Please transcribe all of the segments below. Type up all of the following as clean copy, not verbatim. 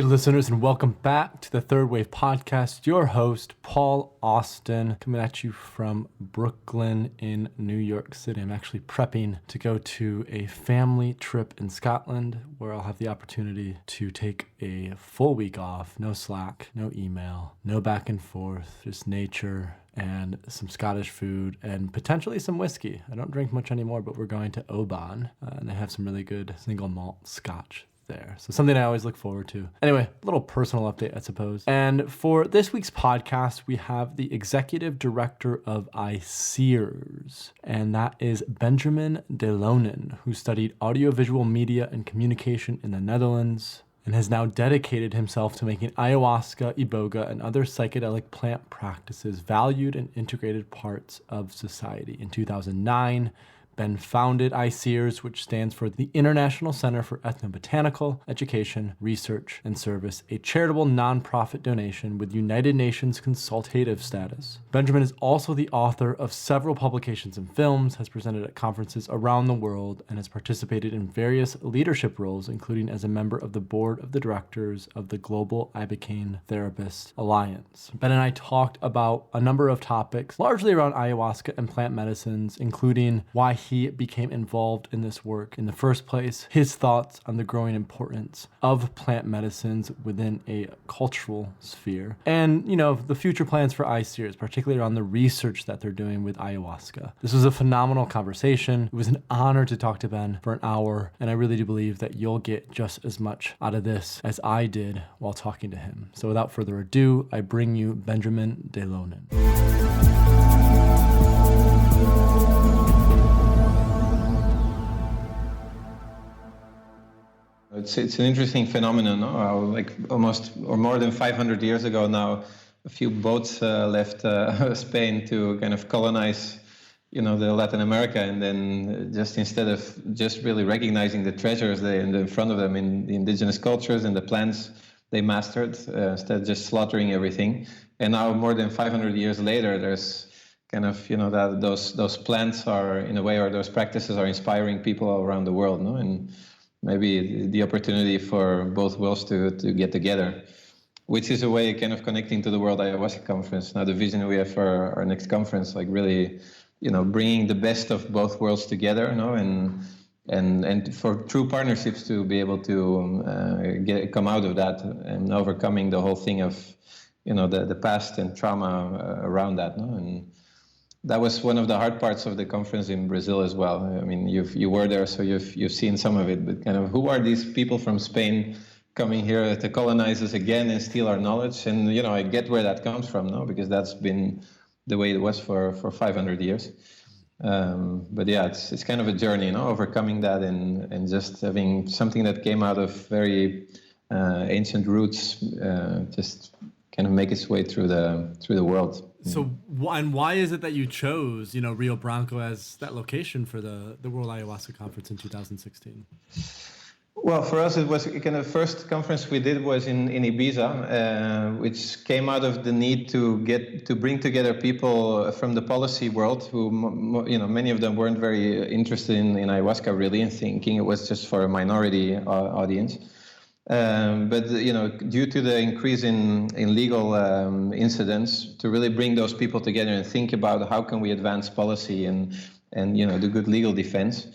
Hey listeners, and welcome back to the Third Wave Podcast. Your host, Paul Austin, coming at you from Brooklyn in New York City. I'm actually prepping to go to a family trip in Scotland where I'll have the opportunity to take a full week off, no Slack, no email, no back and forth, just nature and some Scottish food and potentially some whiskey. I don't drink much anymore, but we're going to Oban and they have some really good single malt scotch there. So something I always look forward to. Anyway, a little personal update, I suppose. And for this week's podcast, we have the executive director of ICEERS, and that is Benjamin de Loenen, who studied audiovisual media and communication in the Netherlands and has now dedicated himself to making ayahuasca, iboga, and other psychedelic plant practices valued and integrated parts of society. In 2009, Ben founded ICEERS, which stands for the International Center for Ethnobotanical Education, Research, and Service, a charitable nonprofit donation with United Nations consultative status. Benjamin is also the author of several publications and films, has presented at conferences around the world, and has participated in various leadership roles, including as a member of the board of the directors of the Global Ibogaine Therapist Alliance. Ben and I talked about a number of topics, largely around ayahuasca and plant medicines, including why he became involved in this work in the first place, his thoughts on the growing importance of plant medicines within a cultural sphere, and, the future plans for ICEERS, particularly around the research that they're doing with ayahuasca. This was a phenomenal conversation. It was an honor to talk to Ben for an hour, and I really do believe that you'll get just as much out of this as I did while talking to him. So without further ado, I bring you Benjamin de Loenen. It's an interesting phenomenon, no? Like almost or more than 500 years ago now, a few boats left Spain to kind of colonize, the Latin America, and then just instead of just really recognizing the treasures in front of them in the indigenous cultures and the plants they mastered, instead of just slaughtering everything. And now more than 500 years later, there's kind of, that those plants are in a way, or those practices are inspiring people all around the world, no? And maybe the opportunity for both worlds to get together, which is a way kind of connecting to the World Ayahuasca Conference. Now the vision we have for our next conference, like really, bringing the best of both worlds together, and for true partnerships to be able to come out of that and overcoming the whole thing of, the past and trauma around that, no? And that was one of the hard parts of the conference in Brazil as well. I mean, you were there, so you've seen some of it. But kind of, who are these people from Spain coming here to colonize us again and steal our knowledge? And I get where that comes from, no, because that's been the way it was for 500 years. But yeah, it's kind of a journey, overcoming that and just having something that came out of very ancient roots, just kind of make its way through the world. So, and why is it that you chose, Rio Branco as that location for the World Ayahuasca Conference in 2016? Well, for us, it was kind of the first conference we did was in Ibiza, which came out of the need to bring together people from the policy world who, many of them weren't very interested in ayahuasca really, and thinking it was just for a minority audience. But due to the increase in legal incidents, to really bring those people together and think about how can we advance policy and do good legal defense.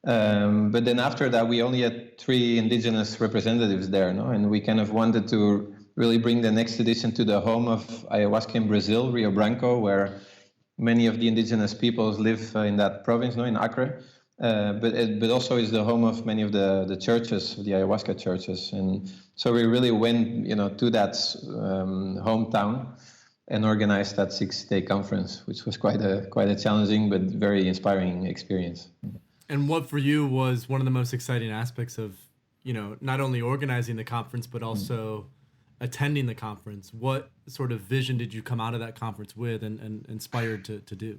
But then after that, we only had 3 indigenous representatives there, no? And we kind of wanted to really bring the next edition to the home of ayahuasca in Brazil, Rio Branco, where many of the indigenous peoples live in that province, no, in Acre. But also is the home of many of the churches, the ayahuasca churches, and so we really went, to that hometown and organized that 6-day conference, which was quite a challenging but very inspiring experience. And what for you was one of the most exciting aspects of, not only organizing the conference but also attending the conference? What sort of vision did you come out of that conference with and inspired to do?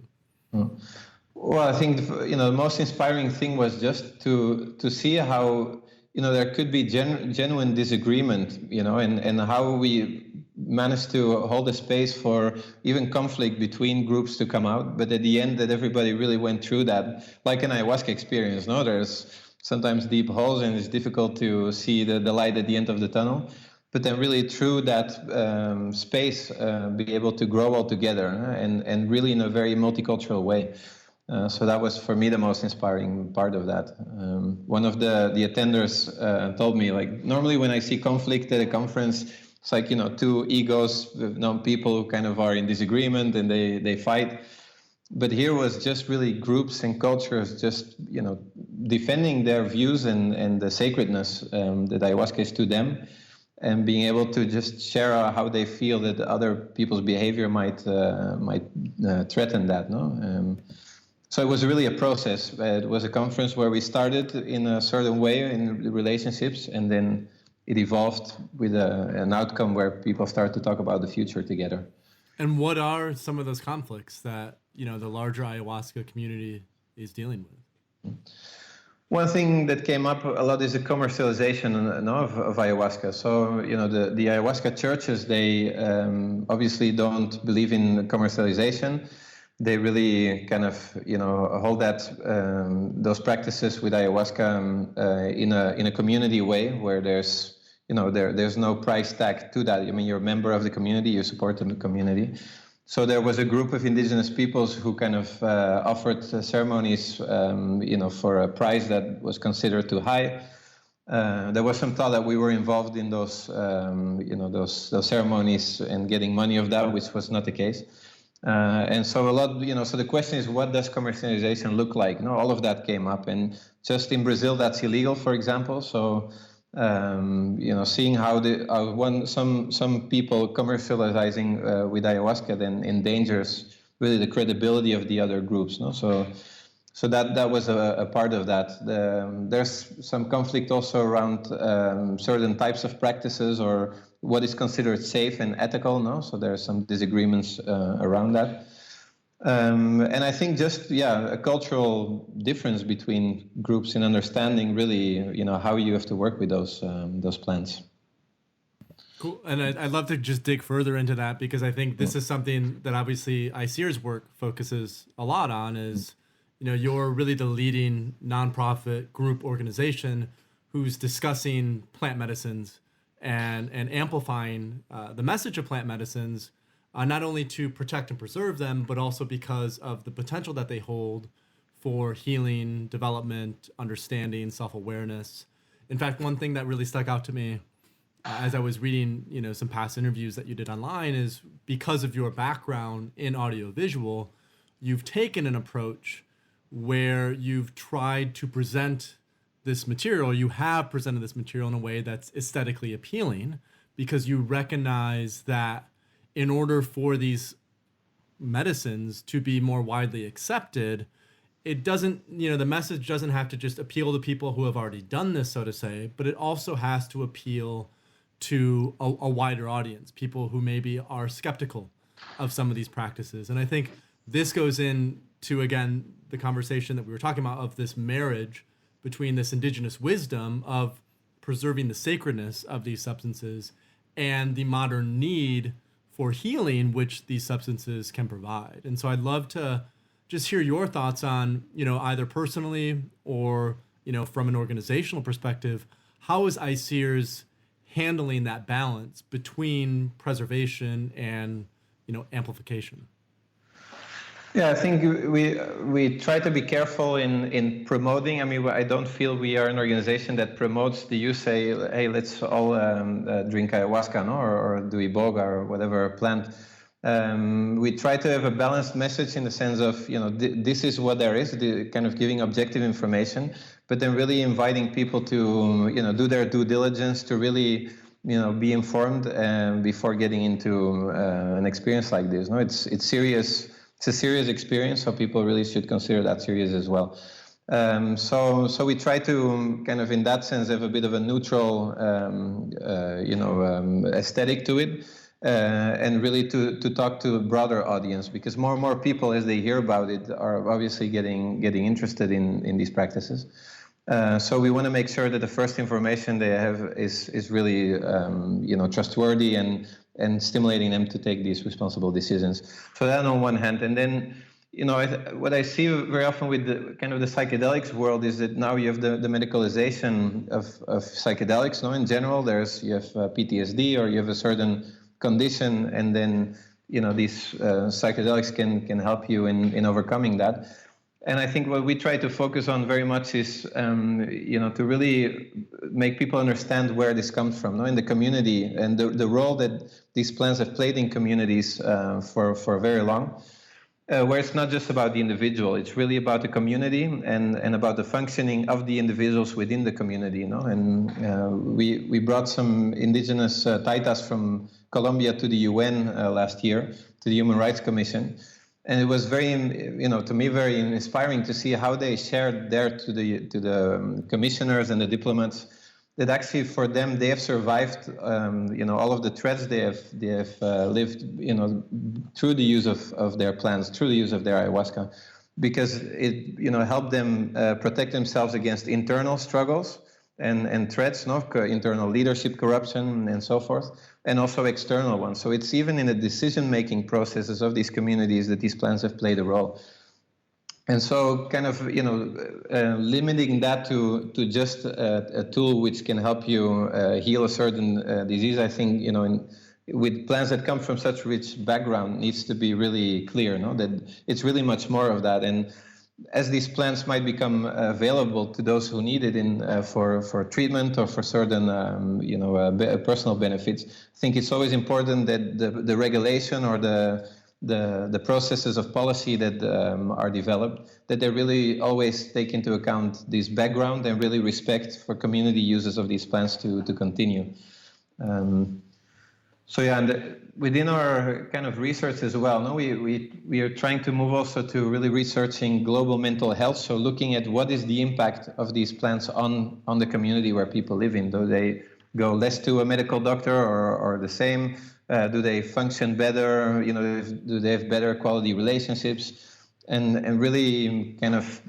Well, I think the most inspiring thing was just to see how there could be genuine disagreement, and how we managed to hold a space for even conflict between groups to come out, but at the end that everybody really went through that, like an ayahuasca experience. No, there's sometimes deep holes and it's difficult to see the light at the end of the tunnel. but then really through that space, be able to grow all together, and really in a very multicultural way. So that was for me the most inspiring part of that. One of the attenders told me, like, normally when I see conflict at a conference, it's like, two egos, people who kind of are in disagreement and they fight. But here was just really groups and cultures just, defending their views and the sacredness that ayahuasca is to them, and being able to just share how they feel that other people's behavior might threaten that. So it was really a process. It was a conference where we started in a certain way in relationships, and then it evolved with an outcome where people start to talk about the future together. And what are some of those conflicts that, the larger ayahuasca community is dealing with? One thing that came up a lot is the commercialization of ayahuasca. So, the ayahuasca churches, they obviously don't believe in commercialization. They really kind of, hold that those practices with ayahuasca in a community way where there's, there's no price tag to that. I mean, you're a member of the community, you support the community. So there was a group of indigenous peoples who kind of offered ceremonies, for a price that was considered too high. There was some thought that we were involved in those, those ceremonies and getting money of that, which was not the case. And so a lot, so the question is, what does commercialization look like? All of that came up, and just in Brazil, that's illegal, for example. So, seeing how some people commercializing with ayahuasca then endangers really the credibility of the other groups. So that was a part of that. There's some conflict also around certain types of practices or what is considered safe and ethical. So there are some disagreements around that. And I think just, a cultural difference between groups in understanding really, how you have to work with those plants. Cool. And I'd love to just dig further into that, because I think this is something that obviously ICEER's work focuses a lot on is, you're really the leading nonprofit group organization who's discussing plant medicines and amplifying the message of plant medicines, not only to protect and preserve them, but also because of the potential that they hold for healing, development, understanding, self-awareness. In fact, one thing that really stuck out to me as I was reading, some past interviews that you did online is because of your background in audiovisual, you've taken an approach where you've tried to present this material, you have presented this material in a way that's aesthetically appealing, because you recognize that in order for these medicines to be more widely accepted, it doesn't, the message doesn't have to just appeal to people who have already done this, so to say, but it also has to appeal to a wider audience, people who maybe are skeptical of some of these practices. And I think this goes into, again, the conversation that we were talking about of this marriage between this indigenous wisdom of preserving the sacredness of these substances and the modern need for healing which these substances can provide. And so I'd love to just hear your thoughts on, either personally or, from an organizational perspective, how is ICEER's handling that balance between preservation and, amplification? Yeah, I think we try to be careful in promoting. I mean, I don't feel we are an organization that promotes the use, say, hey, let's all drink ayahuasca, or do iboga or whatever plant. We try to have a balanced message in the sense of, this is what there is, kind of giving objective information, but then really inviting people to, do their due diligence to really, be informed before getting into an experience like this. It's serious. It's a serious experience, so people really should consider that serious as well. So we try to kind of, in that sense, have a bit of a neutral, aesthetic to it, and really to talk to a broader audience, because more and more people, as they hear about it, are obviously getting interested in these practices. So we want to make sure that the first information they have is really, trustworthy and stimulating them to take these responsible decisions. So that on one hand, and then what I see very often with the kind of the psychedelics world is that now you have the medicalization of psychedelics. No, in general, you have PTSD or you have a certain condition, and then these psychedelics can help you in overcoming that. And I think what we try to focus on very much is, to really make people understand where this comes from, no, in the community, and the role that these plants have played in communities for very long. Where it's not just about the individual, it's really about the community and about the functioning of the individuals within the community. And we brought some indigenous Taitas from Colombia to the UN last year, to the Human Rights Commission. And it was very, to me, very inspiring to see how they shared there to the commissioners and the diplomats that actually for them they have survived, all of the threats they have lived, through the use of their plants, through the use of their ayahuasca, because it, helped them protect themselves against internal struggles and threats, internal leadership corruption and so forth, and also external ones. So it's even in the decision-making processes of these communities that these plants have played a role. And so kind of, limiting that to just a tool which can help you heal a certain disease, I think, with plants that come from such rich background needs to be really clear, that it's really much more of that. And as these plants might become available to those who need it for treatment or for certain, personal benefits, I think it's always important that the regulation or the processes of policy that are developed, that they really always take into account this background and really respect for community uses of these plants to continue. And within our kind of research as well, we are trying to move also to really researching global mental health. So looking at what is the impact of these plants on the community where people live in. Do they go less to a medical doctor or the same? Do they function better? Do they have better quality relationships? And really kind of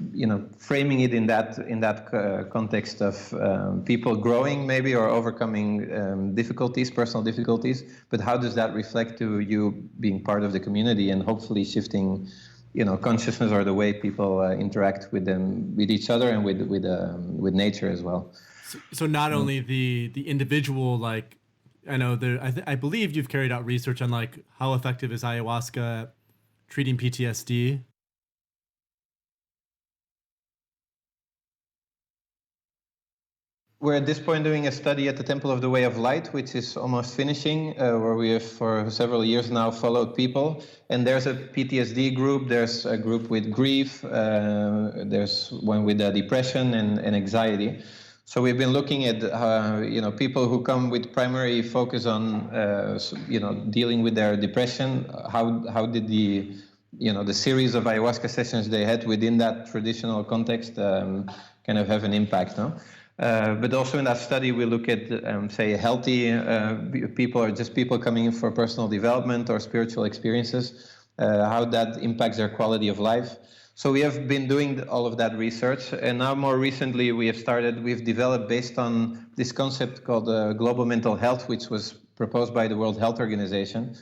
framing it in that context of people growing maybe or overcoming difficulties, personal difficulties. But how does that reflect to you being part of the community and hopefully shifting consciousness or the way people interact with each other and with nature as well. So not only the individual, like, I know I believe you've carried out research on like how effective is ayahuasca at treating PTSD. We're at this point doing a study at the Temple of the Way of Light, which is almost finishing, where we have for several years now followed people. And there's a PTSD group, there's a group with grief, there's one with depression and anxiety. So we've been looking at people who come with primary focus on dealing with their depression. How did the series of ayahuasca sessions they had within that traditional context kind of have an impact, no? But also in that study, we look at, say, healthy people or just people coming in for personal development or spiritual experiences, how that impacts their quality of life. So we have been doing all of that research. And now more recently, we've developed based on this concept called global mental health, which was proposed by the World Health Organization,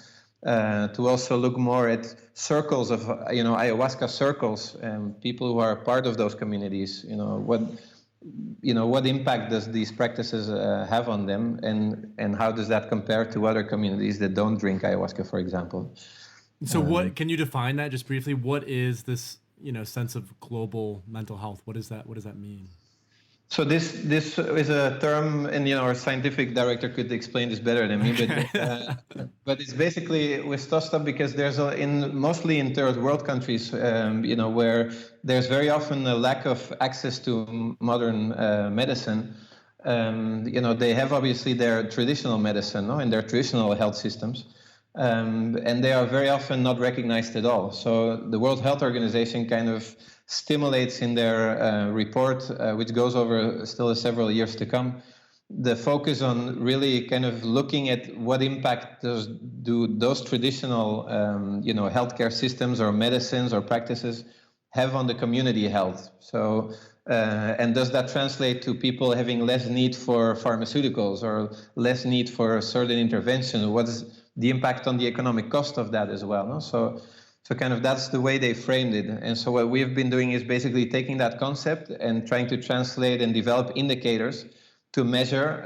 to also look more at circles of, ayahuasca circles and people who are part of those communities, what impact does these practices have on them, and how does that compare to other communities that don't drink ayahuasca, for example? So what can you define that just briefly? What is this, sense of global mental health? What does that mean? So this is a term, and our scientific director could explain this better than me. But it's basically with Tosta because there's mostly in third world countries, where there's very often a lack of access to modern medicine. They have obviously their traditional medicine, and their traditional health systems. And they are very often not recognized at all. So the World Health Organization kind of stimulates in their report, which goes over still several years to come, the focus on really kind of looking at what impact do those traditional, healthcare systems or medicines or practices have on the community health. So, and does that translate to people having less need for pharmaceuticals or less need for certain intervention? What's the impact on the economic cost of that as well? No? So So kind of that's the way they framed it. And so what we've been doing is basically taking that concept and trying to translate and develop indicators to measure,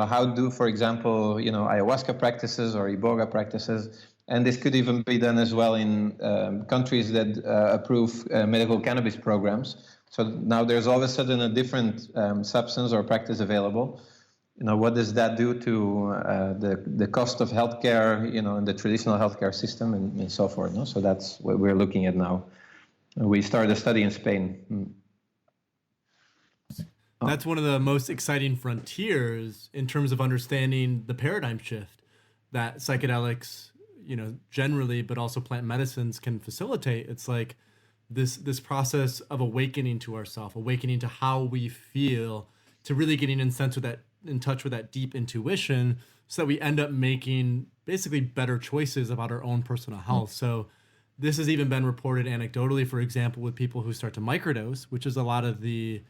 how do, for example, ayahuasca practices or iboga practices. And this could even be done as well in countries that approve medical cannabis programs. So now there's all of a sudden a different substance or practice available. What does that do to the cost of healthcare, in the traditional healthcare system and so forth. No? So that's what we're looking at now. We started a study in Spain. That's one of the most exciting frontiers in terms of understanding the paradigm shift that psychedelics, generally, but also plant medicines can facilitate. It's like this process of awakening to ourselves, awakening to how we feel, to really getting in touch with that deep intuition, so that we end up making basically better choices about our own personal health. So this has even been reported anecdotally, for example, with people who start to microdose, which is a lot of the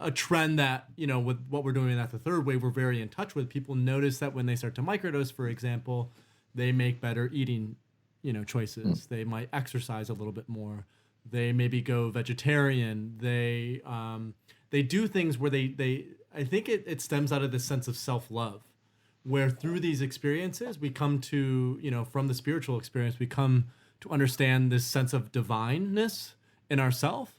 a trend that, with what we're doing at the third wave, we're very in touch with. People notice that when they start to microdose, for example, they make better eating, choices. They might exercise a little bit more. They maybe go vegetarian. They do things where I think it stems out of this sense of self-love, where through these experiences, we come to, from the spiritual experience, we come to understand this sense of divineness in ourselves.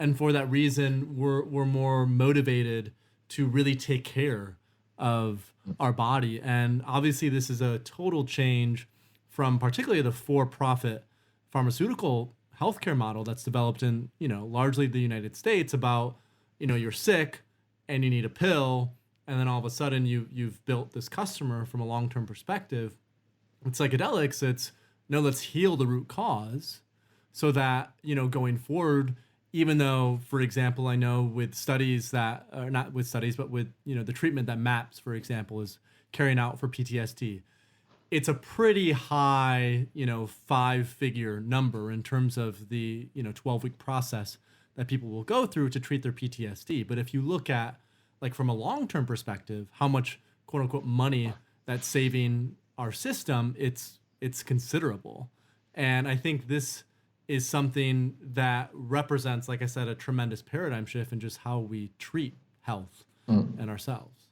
And for that reason, we're more motivated to really take care of our body. And obviously, this is a total change from particularly the for-profit pharmaceutical healthcare model that's developed in, largely the United States about, you're sick and you need a pill, and then all of a sudden you've built this customer from a long-term perspective. With psychedelics, it's, no, let's heal the root cause so that, going forward, even though, for example, I know with studies that are not with studies, but with, the treatment that MAPS, for example, is carrying out for PTSD, it's a pretty high, 5-figure number in terms of the, 12-week process that people will go through to treat their PTSD. But if you look at, like, from a long-term perspective, how much quote unquote money that's saving our system, it's considerable. And I think this is something that represents, like I said, a tremendous paradigm shift in just how we treat health and ourselves.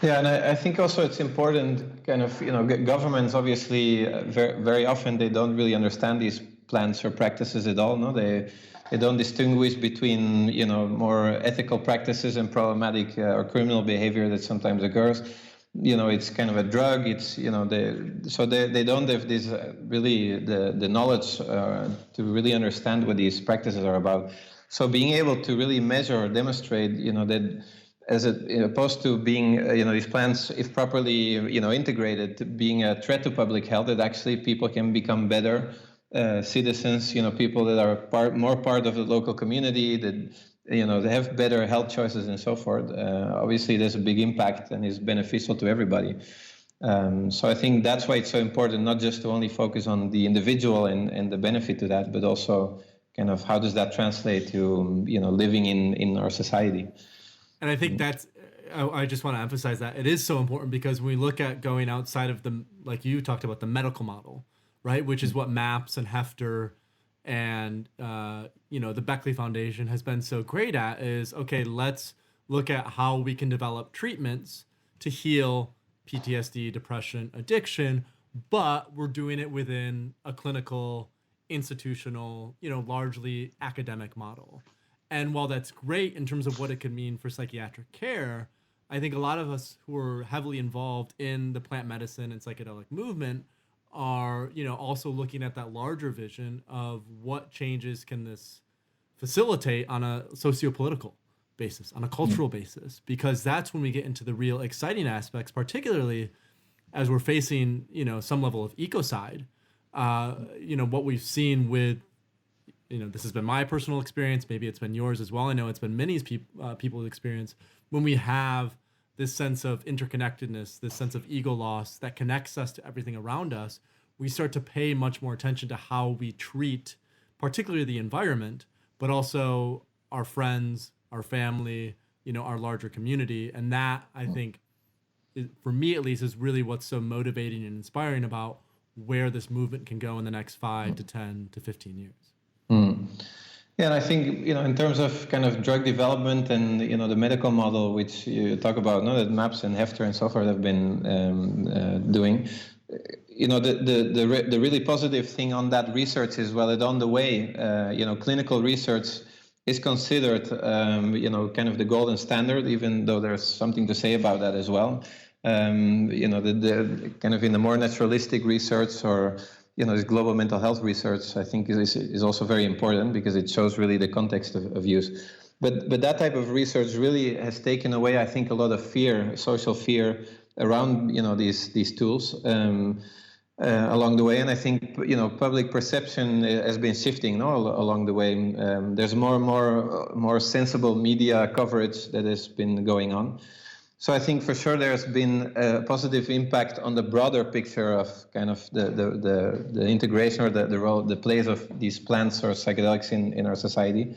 Yeah, and I think also it's important, kind of, governments obviously very, very often they don't really understand these plants or practices at all. No, they don't distinguish between, more ethical practices and problematic or criminal behavior that sometimes occurs. It's kind of a drug. It's, they don't have this really the knowledge to really understand what these practices are about. So being able to really measure or demonstrate, that as opposed to being, these plants, if properly, integrated, being a threat to public health, that actually people can become better citizens, people that are more part of the local community, that they have better health choices and so forth. Obviously, there's a big impact and is beneficial to everybody. So I think that's why it's so important, not just to only focus on the individual and the benefit to that, but also kind of how does that translate to living in our society. And I think I just want to emphasize that it is so important, because when we look at going outside of like you talked about, the medical model, right, which is what MAPS and Hefter and the Beckley Foundation has been so great at, is, okay, let's look at how we can develop treatments to heal PTSD, depression, addiction, but we're doing it within a clinical, institutional, largely academic model. And while that's great in terms of what it could mean for psychiatric care, I think a lot of us who are heavily involved in the plant medicine and psychedelic movement are, also looking at that larger vision of what changes can this facilitate on a socio-political basis, on a cultural basis, because that's when we get into the real exciting aspects, particularly as we're facing, some level of ecocide. What we've seen with, this has been my personal experience, maybe it's been yours as well. I know it's been many people's experience, when we have this sense of interconnectedness, this sense of ego loss that connects us to everything around us, we start to pay much more attention to how we treat particularly the environment, but also our friends, our family, our larger community. And that, I think, for me at least, is really what's so motivating and inspiring about where this movement can go in the next 5 to 10 to 15 years. Yeah, and I think, in terms of kind of drug development and, the medical model, which you talk about, no, that MAPS and Hefter and so forth have been doing, the really positive thing on that research is, well, it's on the way. Clinical research is considered, kind of the golden standard, even though there's something to say about that as well. The kind of in the more naturalistic research or this global mental health research, I think is also very important because it shows really the context of use. But that type of research really has taken away, I think, a lot of fear, social fear around these tools along the way. And I think public perception has been shifting along the way. There's more and more sensible media coverage that has been going on. So I think for sure there's been a positive impact on the broader picture of kind of the integration or the role, the place of these plants or psychedelics in our society.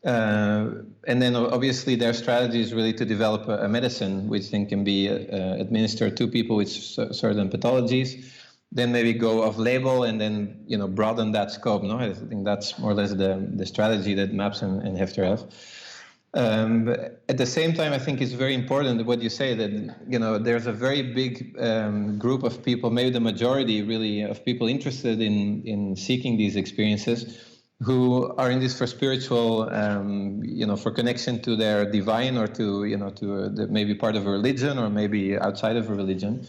And then obviously their strategy is really to develop a medicine which then can be administered to people with certain pathologies, then maybe go off label and then broaden that scope. No, I think that's more or less the strategy that MAPS and Hefter have. But at the same time, I think it's very important what you say that there's a very big group of people, maybe the majority really of people interested in seeking these experiences, who are in this for spiritual, for connection to their divine or to maybe part of a religion or maybe outside of a religion.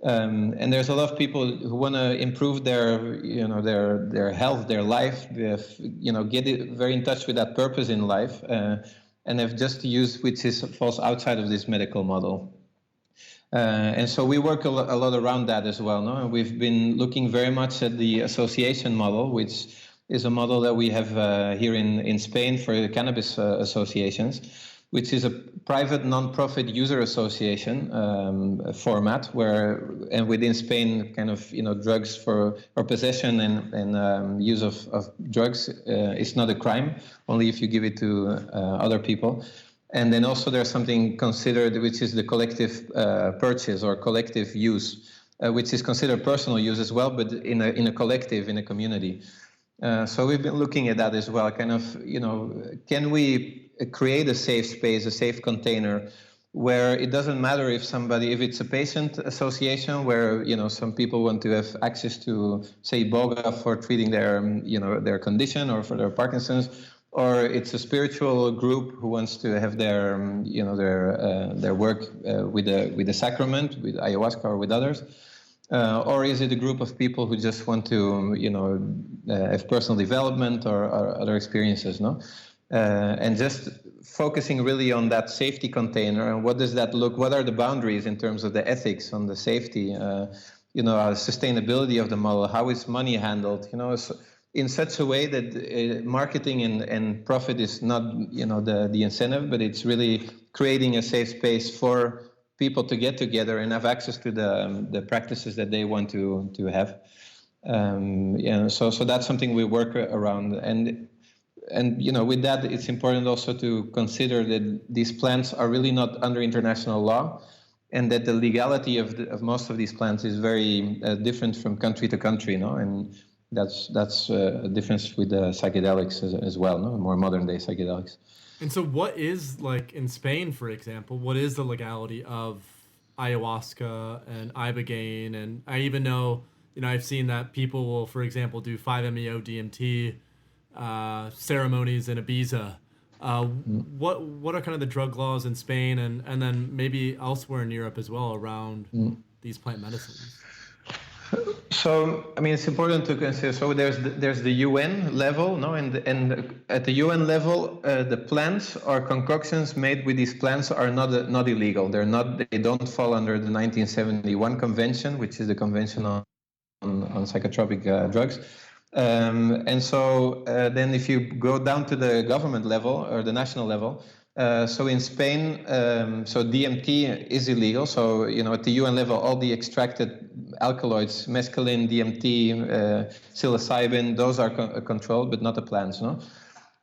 And there's a lot of people who want to improve their health, their life, get very in touch with that purpose in life. And have just used which falls outside of this medical model. And so we work a lot around that as well. No? And we've been looking very much at the association model, which is a model that we have here in Spain for the cannabis associations, which is a private non-profit user association format where, and within Spain, kind of, drugs or possession and use of drugs is not a crime, only if you give it to other people. And then also there's something considered, which is the collective purchase or collective use, which is considered personal use as well, but in a collective, in a community. So we've been looking at that as well, kind of, can we create a safe space, a safe container where it doesn't matter if it's a patient association where, some people want to have access to, say, iboga for treating their condition or for their Parkinson's, or it's a spiritual group who wants to have their work with the sacrament, with ayahuasca or with others. Or is it a group of people who just want to, have personal development or other experiences, no? And just focusing really on that safety container and what does that look? What are the boundaries in terms of the ethics on the safety? Sustainability of the model. How is money handled? So in such a way that marketing and profit is not, the incentive, but it's really creating a safe space for people to get together and have access to the practices that they want to have. So that's something we work around. And with that, it's important also to consider that these plants are really not under international law, and that the legality of most of these plants is very different from country to country, and that's a difference with the psychedelics as well, more modern day psychedelics. And so what is, like in Spain, for example, what is the legality of ayahuasca and ibogaine? And I even know, I've seen that people will, for example, do 5-MeO DMT ceremonies in Ibiza. What are kind of the drug laws in Spain and then maybe elsewhere in Europe as well around these plant medicines? So, it's important to consider. So there's the UN level, and at the UN level, the plants or concoctions made with these plants are not illegal. They don't fall under the 1971 convention, which is the convention on psychotropic drugs. And so then if you go down to the government level or the national level, so in Spain, so DMT is illegal. So, at the UN level, all the extracted alkaloids, mescaline, DMT, psilocybin, those are controlled, but not the plants, no?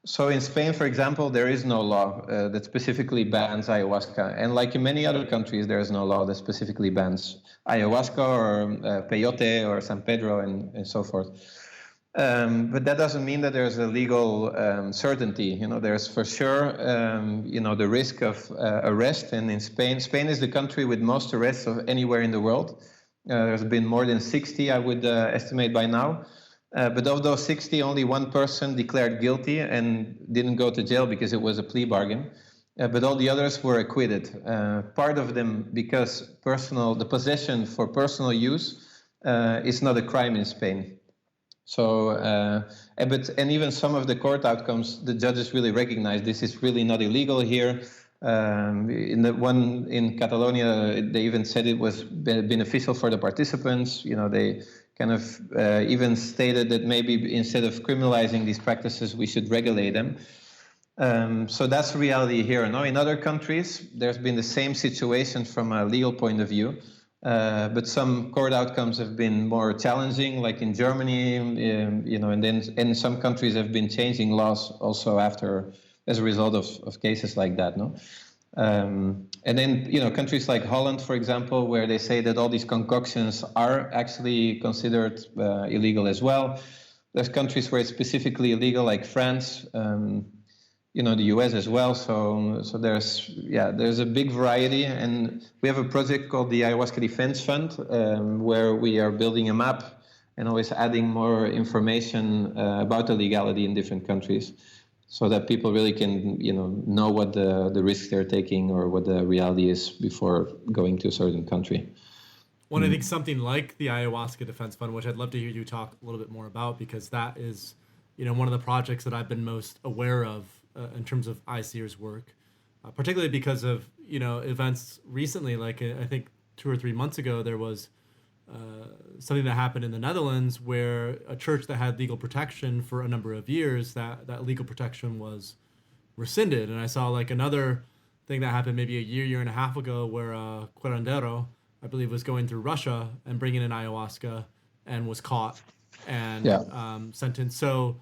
So in Spain, for example, there is no law that specifically bans ayahuasca. And like in many other countries, there is no law that specifically bans ayahuasca or peyote or San Pedro and so forth. But that doesn't mean that there's a legal certainty. You know, there's for sure, the risk of arrest. And in Spain is the country with most arrests of anywhere in the world. There's been more than 60, I would estimate by now. But of those 60, only one person declared guilty and didn't go to jail because it was a plea bargain. But all the others were acquitted. Part of them because the possession for personal use is not a crime in Spain. So, and even some of the court outcomes, the judges really recognize this is really not illegal here. In the one in Catalonia, they even said it was beneficial for the participants. You know, they kind of even stated that maybe instead of criminalizing these practices, we should regulate them. So that's the reality here. No? In other countries, there's been the same situation from a legal point of view, but some court outcomes have been more challenging, like in Germany, and some countries have been changing laws also as a result of cases like that. No. And then, countries like Holland, for example, where they say that all these concoctions are actually considered illegal as well. There's countries where it's specifically illegal, like France, the US as well. So there's a big variety. And we have a project called the Ayahuasca Defense Fund, where we are building a map and always adding more information about the legality in different countries, so that people really can, know what the risks they're taking or what the reality is before going to a certain country. Well, I think something like the Ayahuasca Defense Fund, which I'd love to hear you talk a little bit more about, because that is, one of the projects that I've been most aware of in terms of ICEER's work, particularly because of, events recently, like I think 2 or 3 months ago, there was something that happened in the Netherlands where a church that had legal protection for a number of years, that legal protection was rescinded. And I saw like another thing that happened maybe a year and a half ago where a curandero, I believe, was going through Russia and bringing in ayahuasca and was caught and sentenced. So,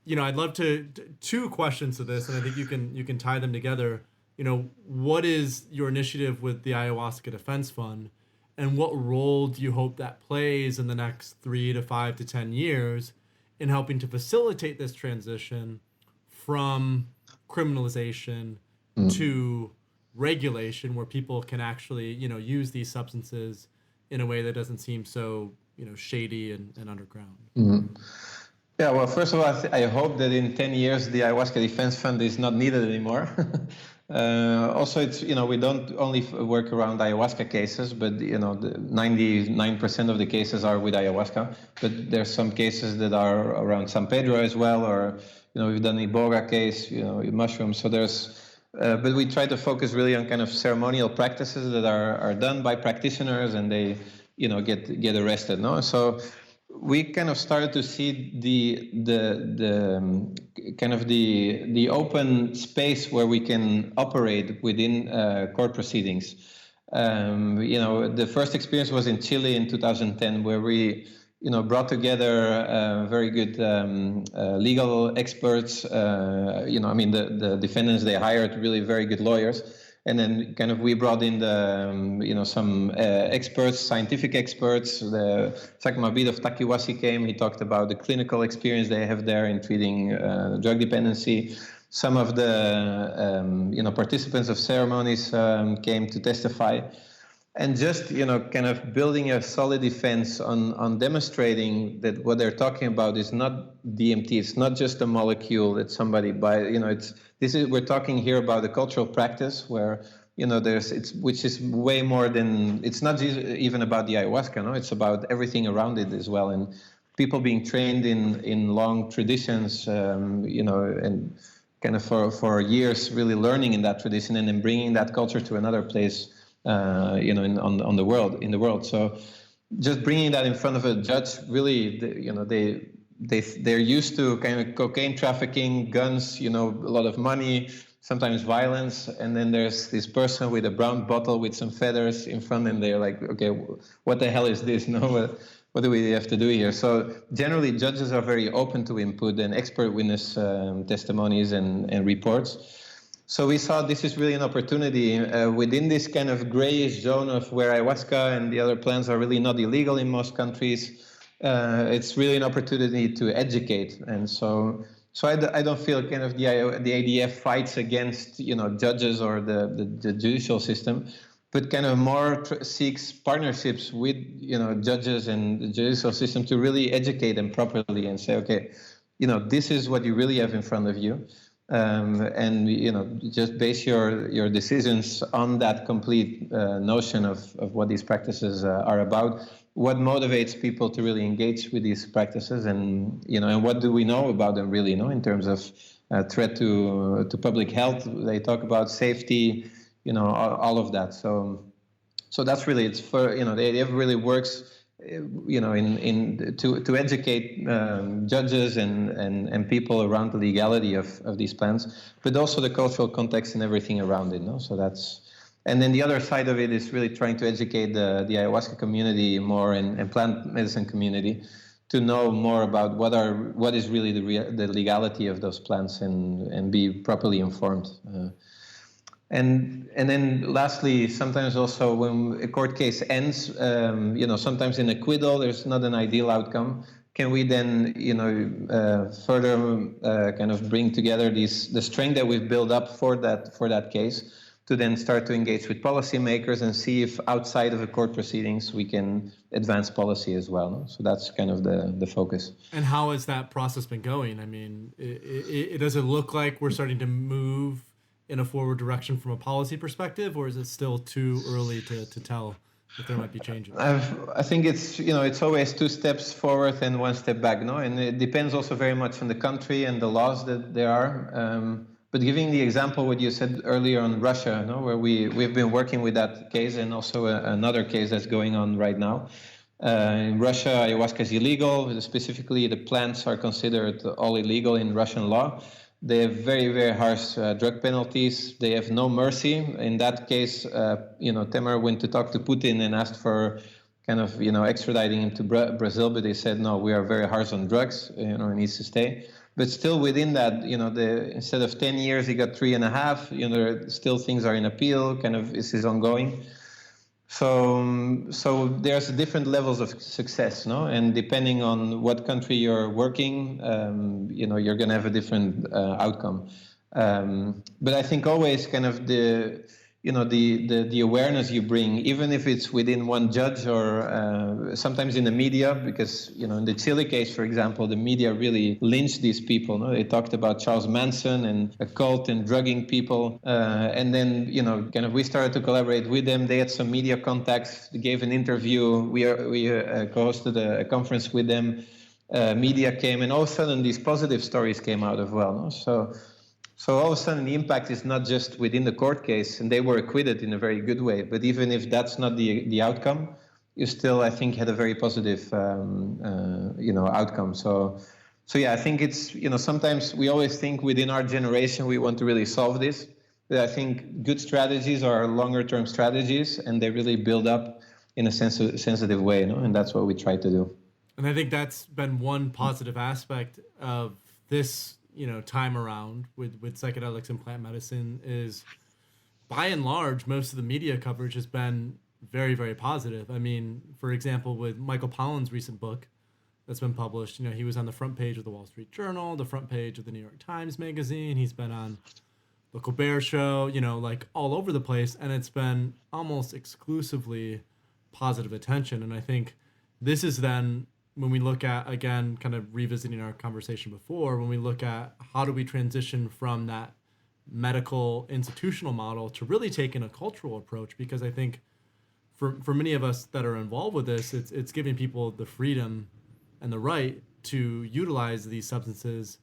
I'd love two questions to this, and I think you can tie them together. What is your initiative with the Ayahuasca Defense Fund? And what role do you hope that plays in the next 3 to 5 to 10 years in helping to facilitate this transition from criminalization to regulation, where people can actually, use these substances in a way that doesn't seem so, shady and underground? Mm-hmm. Yeah, well, first of all, I hope that in 10 years the Ayahuasca Defense Fund is not needed anymore. Also, it's, we don't only work around ayahuasca cases, but, the 99% of the cases are with ayahuasca. But there's some cases that are around San Pedro as well, or, we've done iboga case, mushrooms. So but we try to focus really on kind of ceremonial practices that are done by practitioners, and they, get arrested. No, so we kind of started to see the kind of the open space where we can operate within court proceedings. The first experience was in Chile in 2010, where we brought together very good legal experts. The defendants, they hired really very good lawyers. And then kind of we brought in some experts, scientific experts. The Sakmabid of Takiwasi came. He talked about the clinical experience they have there in treating drug dependency. Some of the participants of ceremonies came to testify. And just, kind of building a solid defense on demonstrating that what they're talking about is not DMT. It's not just a molecule that somebody buys. We're talking here about a cultural practice where, which is way more than, it's not even about the ayahuasca, no? It's about everything around it as well. And people being trained in long traditions, and kind of for years really learning in that tradition and then bringing that culture to another place. In the world. So just bringing that in front of a judge, really, they're used to kind of cocaine trafficking, guns, a lot of money, sometimes violence, and then there's this person with a brown bottle with some feathers in front, and they're like, okay, what the hell is this? What what do we have to do here? So generally, judges are very open to input and expert witness testimonies and reports. So we saw this is really an opportunity within this kind of grayish zone of where ayahuasca and the other plants are really not illegal in most countries. It's really an opportunity to educate. And so I don't feel kind of the ADF fights against, judges or the judicial system, but kind of more seeks partnerships with, judges and the judicial system to really educate them properly and say, okay, this is what you really have in front of you. And just base your decisions on that complete notion of what these practices are about. What motivates people to really engage with these practices, and and what do we know about them really? In terms of threat to public health, they talk about safety, all of that. So that's really it's for the ADF really works. To educate judges and people around the legality of these plants, but also the cultural context and everything around it. So that's, and then the other side of it is really trying to educate the ayahuasca community more and plant medicine community to know more about what is really the legality of those plants and be properly informed. And then lastly, sometimes also when a court case ends, sometimes in acquittal, there's not an ideal outcome. Can we then, further kind of bring together the strength that we've built up for that case to then start to engage with policymakers and see if outside of the court proceedings we can advance policy as well. No? So that's kind of the focus. And how has that process been going? I mean, does it look like we're starting to move in a forward direction from a policy perspective, or is it still too early to tell if there might be changes? I think it's it's always 2 steps forward and 1 step back, no? And it depends also very much on the country and the laws that there are. But giving the example what you said earlier on Russia, no, where we've been working with that case and also another case that's going on right now. In Russia, ayahuasca is illegal. Specifically, the plants are considered all illegal in Russian law. They have very, very harsh drug penalties. They have no mercy. In that case, Temer went to talk to Putin and asked for kind of, extraditing him to Brazil, but they said, no, we are very harsh on drugs, he needs to stay. But still within that, instead of 10 years, he got 3.5, still things are in appeal, kind of, this is ongoing. So there's different levels of success, no? And depending on what country you're working, you're going to have a different outcome. But I think always kind of the awareness you bring, even if it's within one judge or sometimes in the media, because in the Chile case, for example, the media really lynched these people. No? They talked about Charles Manson and a cult and drugging people, and then kind of we started to collaborate with them. They had some media contacts. They gave an interview. We co-hosted a conference with them. Media came, and all of a sudden these positive stories came out as well. No? So all of a sudden, the impact is not just within the court case, and they were acquitted in a very good way. But even if that's not the outcome, you still, I think, had a very positive, outcome. So yeah, I think it's, sometimes we always think within our generation we want to really solve this. But I think good strategies are longer-term strategies, and they really build up in a sensitive way, and that's what we try to do. And I think that's been one positive aspect of this time around with psychedelics and plant medicine is, by and large, most of the media coverage has been very, very positive. I mean, for example, with Michael Pollan's recent book that's been published, he was on the front page of the Wall Street Journal, the front page of the New York Times Magazine. He's been on the Colbert Show, like all over the place. And it's been almost exclusively positive attention. And I think this is then, when we look at, again, kind of revisiting our conversation before, when we look at how do we transition from that medical institutional model to really taking a cultural approach, because I think for many of us that are involved with this, it's giving people the freedom and the right to utilize these substances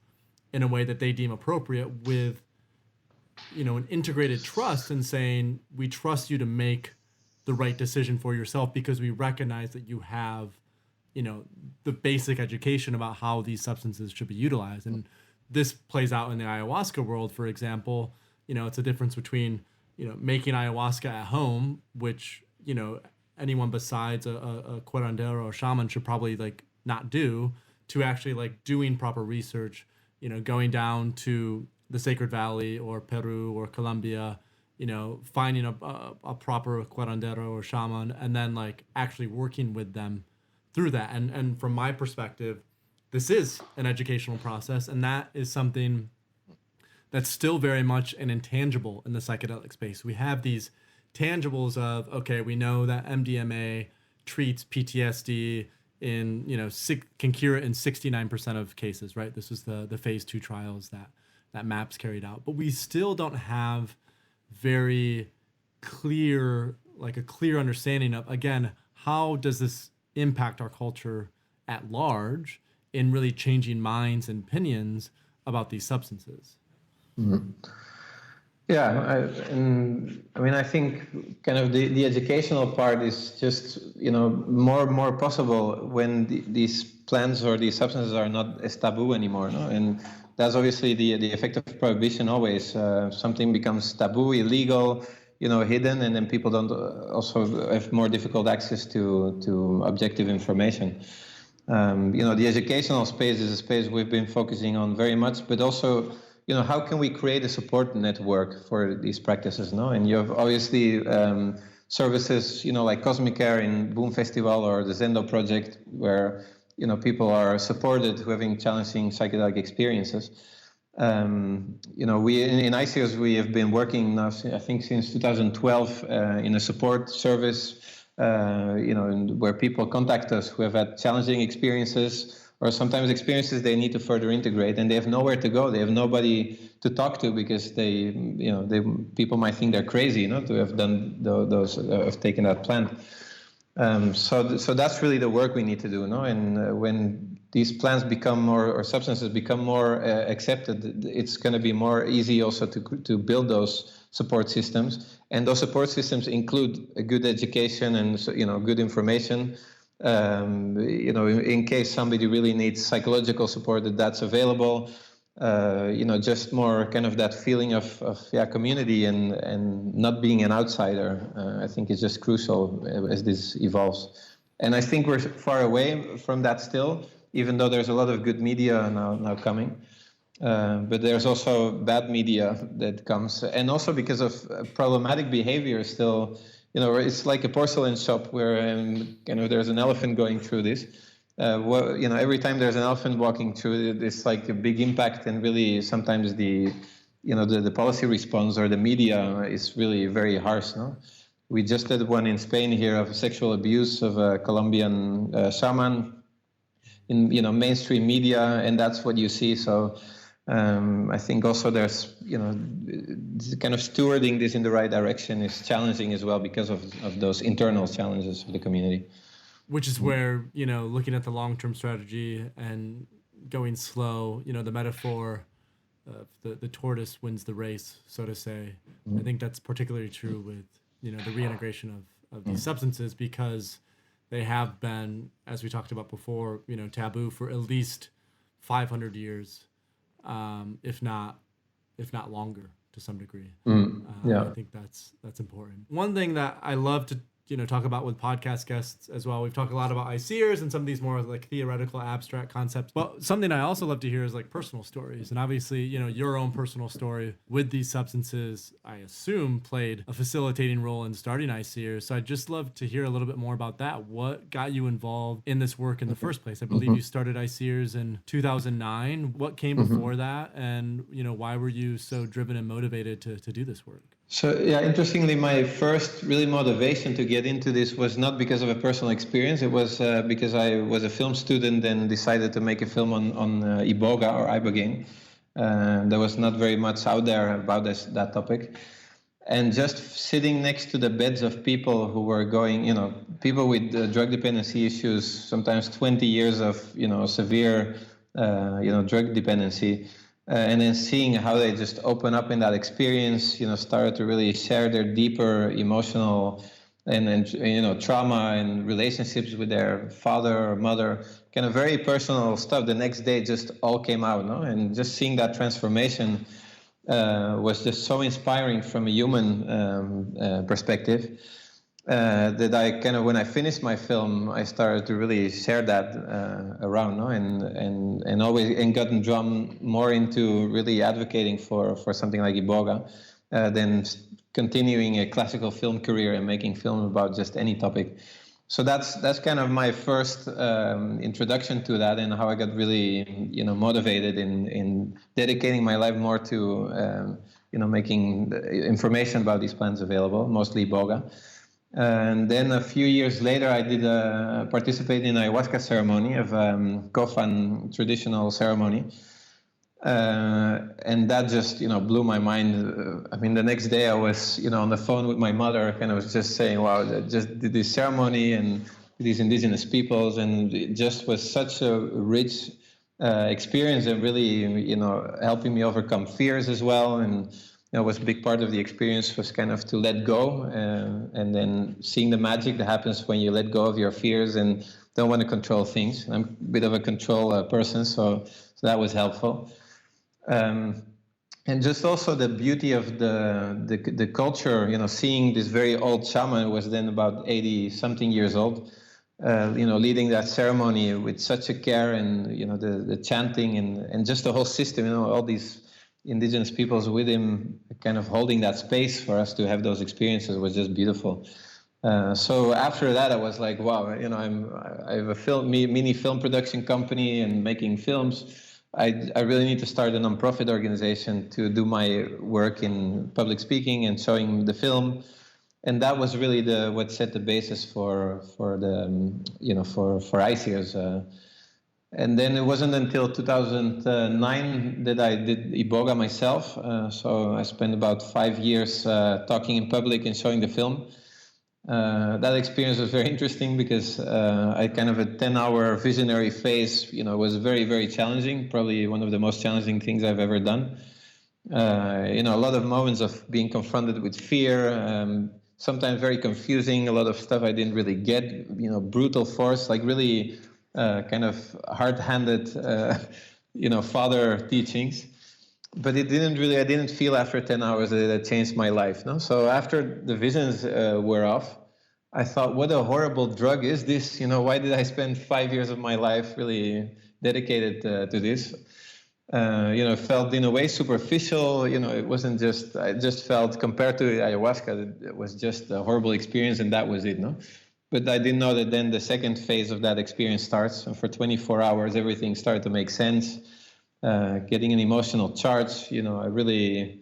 in a way that they deem appropriate with, an integrated trust, and saying, we trust you to make the right decision for yourself because we recognize that you have the basic education about how these substances should be utilized. And this plays out in the ayahuasca world, for example. It's a difference between, making ayahuasca at home, which, anyone besides a curandero or shaman should probably like not do, to actually like doing proper research, going down to the Sacred Valley or Peru or Colombia, finding a proper curandero or shaman, and then like actually working with them through that. And from my perspective, this is an educational process, and that is something that's still very much an intangible in the psychedelic space. We have these tangibles of, okay, we know that MDMA treats PTSD can cure it in 69% of cases, right? This was the phase 2 trials that MAPS carried out. But we still don't have very clear understanding of, again, how does this impact our culture at large in really changing minds and opinions about these substances. Mm-hmm. Yeah, I think kind of the educational part is just, more and more possible when these plants or these substances are not as taboo anymore, no? And that's obviously the effect of prohibition always. Something becomes taboo, illegal, hidden, and then people don't also have more difficult access to objective information. The educational space is a space we've been focusing on very much, but also, how can we create a support network for these practices, no? And you have obviously services, like Cosmic Air in Boom Festival or the Zendo Project, where, people are supported who are having challenging psychedelic experiences. We in ICERS, we have been working now, I think since 2012 in a support service, where people contact us who have had challenging experiences, or sometimes experiences they need to further integrate, and they have nowhere to go. They have nobody to talk to because people might think they're crazy, to have done have taken that plant. So that's really the work we need to do, And when these plants become more, or substances become more accepted, it's going to be more easy also to build those support systems, and those support systems include a good education and good information. In case somebody really needs psychological support, that's available. Just more kind of that feeling of community and not being an outsider. I think is just crucial as this evolves. And I think we're far away from that still, even though there's a lot of good media now coming. But there's also bad media that comes, and also because of problematic behavior still. It's like a porcelain shop where there's an elephant going through this. Every time there's an elephant walking through, it's like a big impact, and really sometimes the policy response or the media is really very harsh. No, we just did one in Spain here of sexual abuse of a Colombian shaman in mainstream media, and that's what you see. So. I think also there's, kind of stewarding this in the right direction is challenging as well because of those internal challenges of the community. Which is where, looking at the long-term strategy and going slow, the metaphor of the tortoise wins the race, so to say. I think that's particularly true with, the reintegration of these substances, because they have been, as we talked about before, taboo for at least 500 years. If not longer to some degree. I think that's important. One thing that I love to talk about with podcast guests as well, we've talked a lot about ICERs and some of these more like theoretical abstract concepts, but something I also love to hear is like personal stories. And obviously, your own personal story with these substances, I assume, played a facilitating role in starting ICERs. So I'd just love to hear a little bit more about that. What got you involved in this work in the first place? I believe you started ICERs in 2009. What came before that? And, why were you so driven and motivated to do this work? So, interestingly, my first really motivation to get into this was not because of a personal experience. It was because I was a film student and decided to make a film on iboga or ibogaine. There was not very much out there about that topic. And just sitting next to the beds of people who were going, people with drug dependency issues, sometimes 20 years of, severe, drug dependency. And then seeing how they just open up in that experience, started to really share their deeper emotional and trauma and relationships with their father or mother, kind of very personal stuff. The next day just all came out, no? And just seeing that transformation was just so inspiring from a human perspective. that I kind of, when I finished my film, I started to really share that around, no? And always, and gotten drawn more into really advocating for something like iboga than continuing a classical film career and making film about just any topic. So that's kind of my first introduction to that, and how I got really motivated in dedicating my life more to making information about these plants available, mostly iboga. And then a few years later, I did participate in ayahuasca ceremony of Kofan traditional ceremony. And that just, blew my mind. I mean, the next day I was, on the phone with my mother, and I was just saying, wow, I just did this ceremony and these indigenous peoples, and it just was such a rich experience, and really, helping me overcome fears as well. And was a big part of the experience was kind of to let go, and then seeing the magic that happens when you let go of your fears and don't want to control things. I'm a bit of a control person, so that was helpful. And just also the beauty of the culture, seeing this very old shaman who was then about 80 something years old, leading that ceremony with such a care, and the chanting and just the whole system, all these indigenous peoples with him, kind of holding that space for us to have those experiences, was just beautiful. So after that, I was like, wow, I have a mini film production company and making films. I really need to start a nonprofit organization to do my work in public speaking and showing the film. And that was really what set the basis for ICEERS. And then it wasn't until 2009 that I did iboga myself. So I spent about 5 years talking in public and showing the film. That experience was very interesting because I kind of a 10-hour visionary phase, was very, very challenging. Probably one of the most challenging things I've ever done. A lot of moments of being confronted with fear, sometimes very confusing, a lot of stuff I didn't really get, brutal force, like really kind of hard-handed, father teachings. But I didn't feel after 10 hours that it changed my life. No? So after the visions were off, I thought, what a horrible drug is this? Why did I spend 5 years of my life really dedicated to this? It felt in a way superficial. It wasn't just, I just felt compared to ayahuasca, it was just a horrible experience, and that was it. No? But I didn't know that then the second phase of that experience starts. And for 24 hours, everything started to make sense. Getting an emotional charge, I really,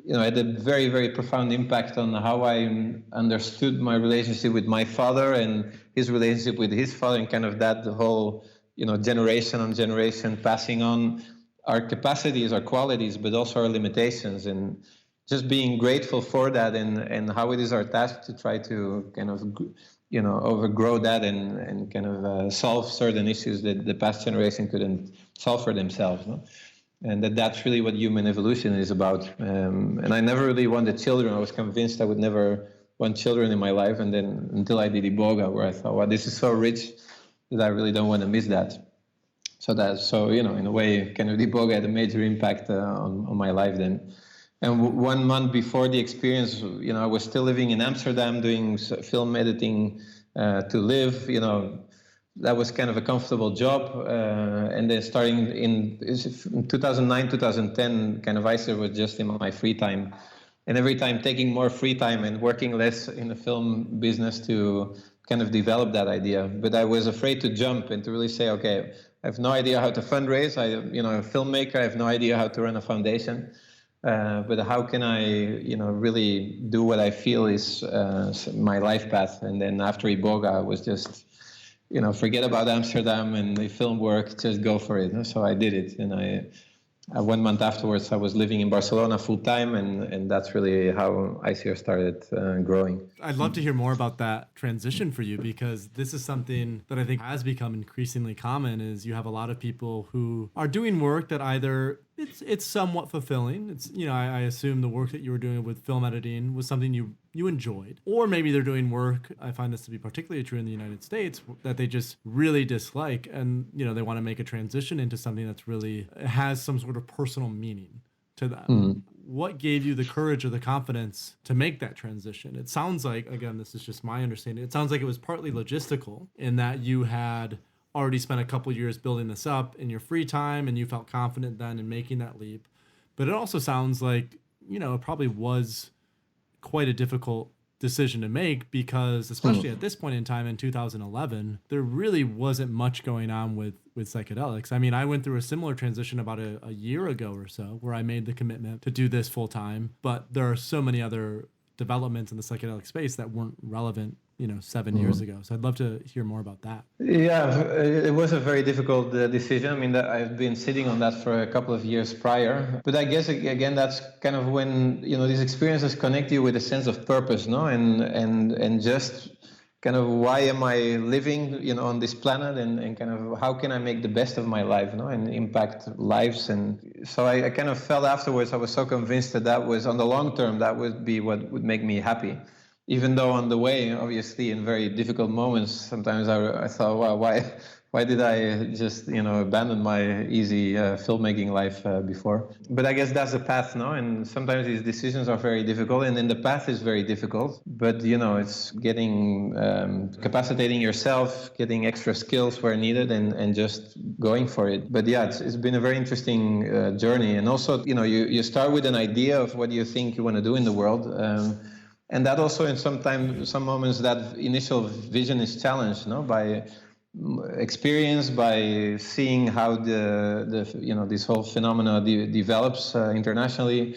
had a very, very profound impact on how I understood my relationship with my father and his relationship with his father, and kind of that the whole, generation on generation passing on our capacities, our qualities, but also our limitations, and just being grateful for that, and how it is our task to try to kind of, overgrow that and kind of solve certain issues that the past generation couldn't solve for themselves. No? And that's really what human evolution is about. And I never really wanted children. I was convinced I would never want children in my life. And then until I did iboga, where I thought, wow, this is so rich that I really don't want to miss that. So in a way, kind of iboga had a major impact on my life then. And 1 month before the experience, I was still living in Amsterdam doing film editing to live. That was kind of a comfortable job. And then starting in 2009, 2010, kind of ICEERS was just in my free time. And every time taking more free time and working less in the film business to kind of develop that idea. But I was afraid to jump and to really say, okay, I have no idea how to fundraise. I'm a filmmaker. I have no idea how to run a foundation. But how can I, really do what I feel is my life path? And then after iboga, I was just, forget about Amsterdam and the film work, just go for it. So I did it, and 1 month afterwards, I was living in Barcelona full time, and that's really how ICEERS started growing. I'd love to hear more about that transition for you, because this is something that I think has become increasingly common. Is you have a lot of people who are doing work that either it's somewhat fulfilling. It's, I assume the work that you were doing with film editing was something you enjoyed, or maybe they're doing work, I find this to be particularly true in the United States, that they just really dislike, and they want to make a transition into something that's really has some sort of personal meaning to them. what gave you the courage or the confidence to make that transition? It sounds like, again, this is just my understanding, it sounds like it was partly logistical in that you had already spent a couple years building this up in your free time and you felt confident then in making that leap. But it also sounds like, it probably was quite a difficult decision to make because, especially at this point in time in 2011, there really wasn't much going on with psychedelics. I mean, I went through a similar transition about a year ago or so where I made the commitment to do this full time, but there are so many other developments in the psychedelic space that weren't relevant 7 years ago. So I'd love to hear more about that. Yeah, it was a very difficult decision. I mean, I've been sitting on that for a couple of years prior. But I guess, again, that's kind of when, these experiences connect you with a sense of purpose, no? And just kind of why am I living, on this planet and kind of how can I make the best of my life, and impact lives. And so I kind of felt afterwards, I was so convinced that was, on the long term, that would be what would make me happy. Even though on the way, obviously, in very difficult moments, sometimes I thought, wow, why did I just, abandon my easy filmmaking life before? But I guess that's the path, no? And sometimes these decisions are very difficult, and then the path is very difficult. But, it's getting, capacitating yourself, getting extra skills where needed, and just going for it. But yeah, it's been a very interesting journey. And also, you start with an idea of what you think you want to do in the world. And that also, in some moments, that initial vision is challenged, by experience, by seeing how this whole phenomena develops internationally.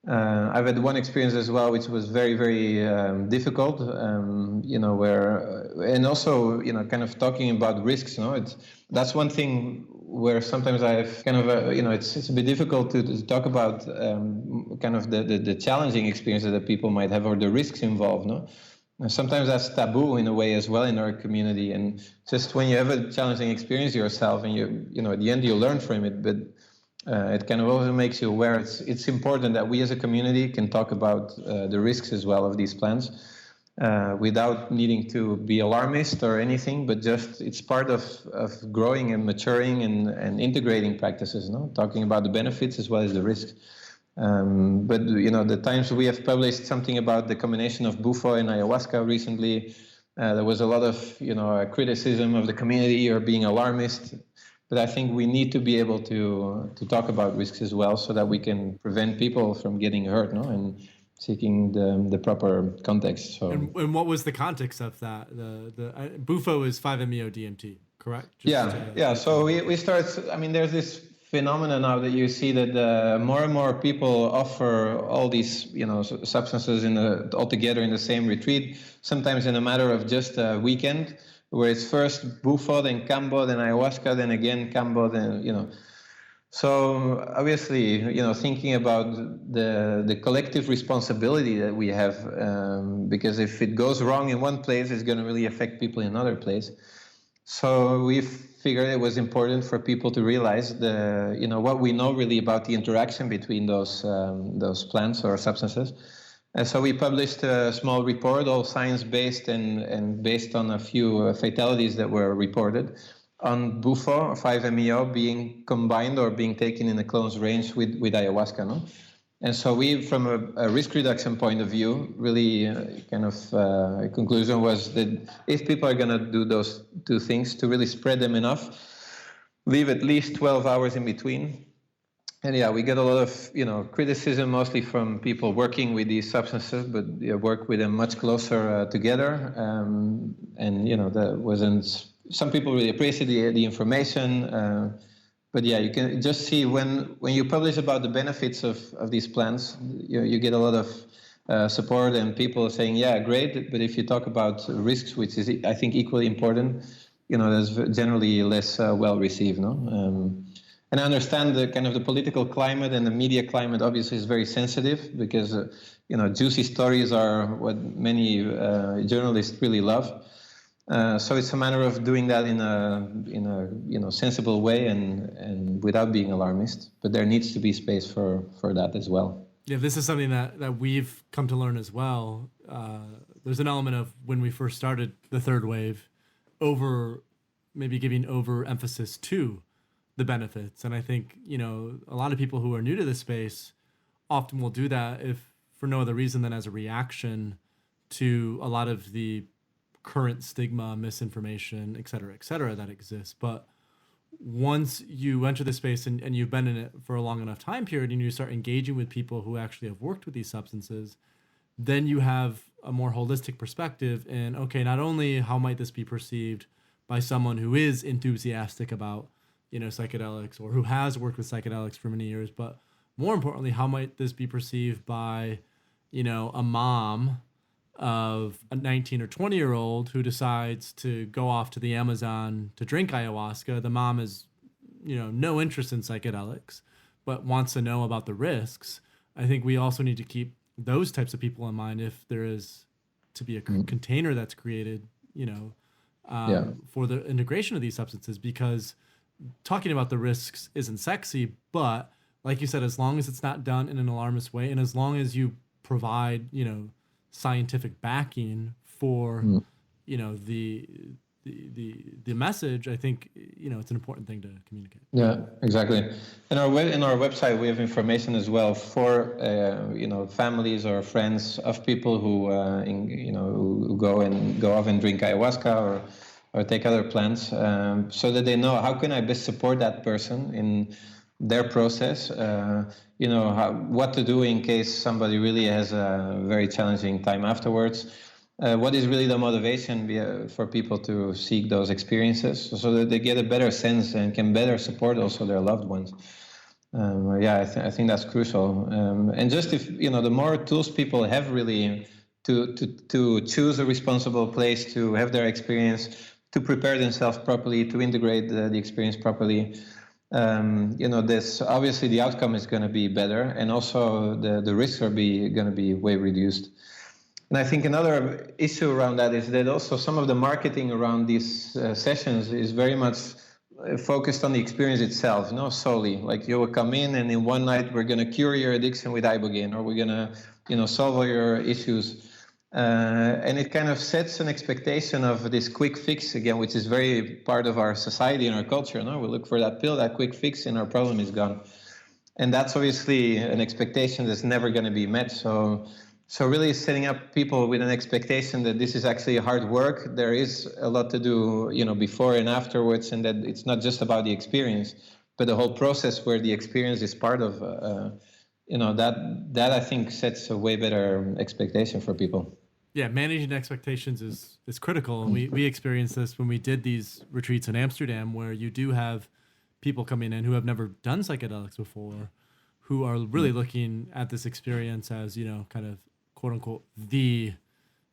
I've had one experience as well, which was very, very difficult. Where and also, kind of talking about risks. That's one thing where sometimes I've kind of, it's a bit difficult to talk about kind of the challenging experiences that people might have or the risks involved, no? And sometimes that's taboo in a way as well in our community. And just when you have a challenging experience yourself and at the end you learn from it, but it kind of also makes you aware it's important that we as a community can talk about the risks as well of these plans. Without needing to be alarmist or anything, but just it's part of growing and maturing and integrating practices, no? Talking about the benefits as well as the risks. But the times we have published something about the combination of bufo and ayahuasca recently, there was a lot of criticism of the community or being alarmist. But I think we need to be able to talk about risks as well, so that we can prevent people from getting hurt, no? And seeking the proper context. So. And what was the context of that? The bufo is 5-MeO-DMT, correct? Yeah. So we start. I mean, there's this phenomenon now that you see that more and more people offer all these substances all together in the same retreat. Sometimes in a matter of just a weekend, where it's first bufo, then cambo, then ayahuasca, then again cambo, then So obviously, thinking about the collective responsibility that we have, because if it goes wrong in one place, it's going to really affect people in another place. So we figured it was important for people to realize what we know really about the interaction between those plants or substances. And so we published a small report, all science-based and based on a few fatalities that were reported, on bufo, 5-MeO, being combined or being taken in a close range with ayahuasca, no? And so we, from a risk reduction point of view, really conclusion was that if people are going to do those two things, to really spread them enough, leave at least 12 hours in between. And yeah, we get a lot of criticism, mostly from people working with these substances, but work with them much closer together. That wasn't. Some people really appreciate the information, but yeah, you can just see when you publish about the benefits of these plants, you get a lot of support and people saying, yeah, great, but if you talk about risks, which is I think equally important, that's generally less well received, no? And I understand the kind of the political climate and the media climate obviously is very sensitive because juicy stories are what many journalists really love. So it's a matter of doing that in a sensible way and without being alarmist. But there needs to be space for that as well. Yeah, this is something that we've come to learn as well. There's an element of when we first started the third wave, giving over emphasis to the benefits. And I think, a lot of people who are new to this space often will do that if for no other reason than as a reaction to a lot of the current stigma, misinformation, et cetera, that exists. But once you enter the space and you've been in it for a long enough time period and you start engaging with people who actually have worked with these substances, then you have a more holistic perspective in, okay, not only how might this be perceived by someone who is enthusiastic about, psychedelics or who has worked with psychedelics for many years, but more importantly, how might this be perceived by, a mom of a 19 or 20-year-old who decides to go off to the Amazon to drink ayahuasca. The mom has, no interest in psychedelics, but wants to know about the risks. I think we also need to keep those types of people in mind if there is to be a container that's created, for the integration of these substances, because talking about the risks isn't sexy, but like you said, as long as it's not done in an alarmist way, and as long as you provide, scientific backing for, the message, I think, it's an important thing to communicate. Yeah, exactly. In our website, we have information as well for, families or friends of people who, who go off and drink ayahuasca or take other plants, so that they know how can I best support that person in their process, what to do in case somebody really has a very challenging time afterwards. What is really the motivation for people to seek those experiences so that they get a better sense and can better support also their loved ones. I think that's crucial. And just if, the more tools people have really to choose a responsible place to have their experience, to prepare themselves properly, to integrate the experience properly, this obviously the outcome is going to be better, and also the risks are going to be way reduced. And I think another issue around that is that also some of the marketing around these sessions is very much focused on the experience itself, solely. Like you will come in one night we're going to cure your addiction with ibogaine, or we're going to, solve all your issues. And it kind of sets an expectation of this quick fix again, which is very part of our society and our culture. We look for that pill, that quick fix, and our problem is gone. And that's obviously an expectation that's never going to be met. So really setting up people with an expectation that this is actually hard work. There is a lot to do, before and afterwards, and that it's not just about the experience, but the whole process where the experience is part of. That I think sets a way better expectation for people. Yeah, managing expectations is critical. And we experienced this when we did these retreats in Amsterdam, where you do have people coming in who have never done psychedelics before, who are really looking at this experience as, kind of quote unquote, the